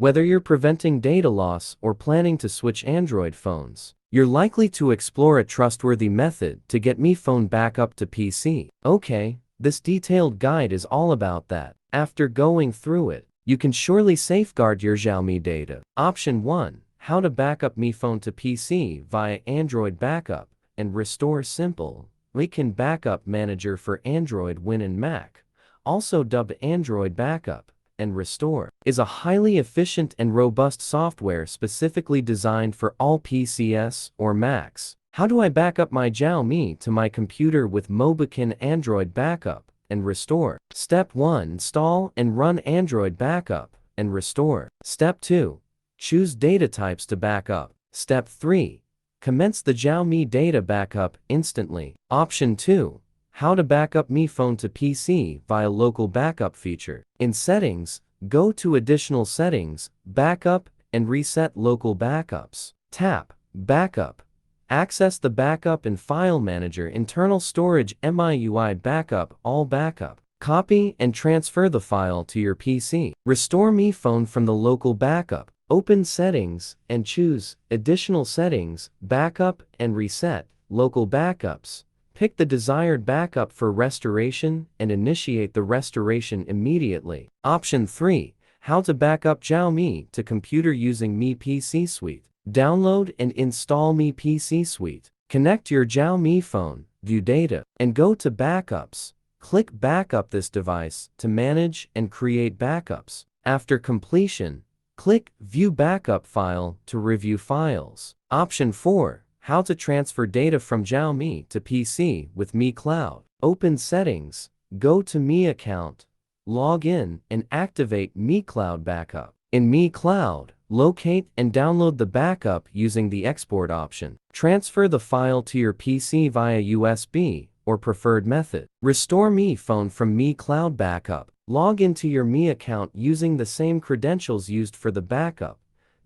Whether you're preventing data loss or planning to switch Android phones, you're likely to explore a trustworthy method to get Mi Phone back up to PC. Okay, this detailed guide is all about that. After going through it, you can surely safeguard your Xiaomi data. Option 1. How to backup Mi Phone to PC via Android Backup and Restore. Simple. Mi Backup Manager for Android Win and Mac, also dubbed Android Backup and Restore, is a highly efficient and robust software specifically designed for all PCs or Macs. How do I back up my Xiaomi to my computer with Mi Android Backup and Restore? Step 1. Install and run Android Backup and Restore. Step 2. Choose data types to backup. Step 3. Commence the Xiaomi data backup instantly. Option 2. How to backup Mi Phone to PC via local backup feature. In Settings, go to Additional Settings, Backup and Reset Local Backups. Tap Backup. Access the Backup and File Manager Internal Storage MIUI Backup All Backup. Copy and transfer the file to your PC. Restore Mi Phone from the local backup. Open Settings and choose Additional Settings, Backup and Reset Local Backups. Pick the desired backup for restoration and initiate the restoration immediately. Option 3. How to backup Xiaomi to computer using Mi PC Suite. Download and install Mi PC Suite. Connect your Xiaomi phone, view data, and go to Backups. Click Backup this device to manage and create backups. After completion, click View Backup File to review files. Option 4. How to transfer data from Xiaomi to PC with Mi Cloud. Open Settings, go to Mi Account, log in and activate Mi Cloud Backup. In Mi Cloud, locate and download the backup using the export option. Transfer the file to your PC via USB or preferred method. Restore Mi Phone from Mi Cloud Backup. Log into your Mi account using the same credentials used for the backup.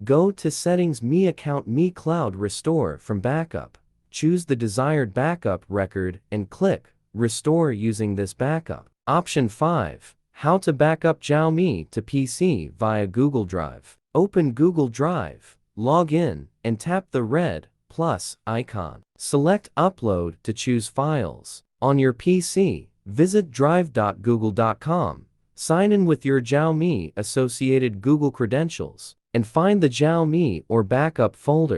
Go to Settings, Mi Account, Mi Cloud Restore from Backup. Choose the desired backup record and click Restore using this backup. Option 5. How to backup Xiaomi to PC via Google Drive. Open Google Drive, log in, and tap the red plus icon. Select Upload to choose files. On your PC, visit drive.google.com, sign in with your Xiaomi associated Google credentials, and find the Xiaomi or backup folder.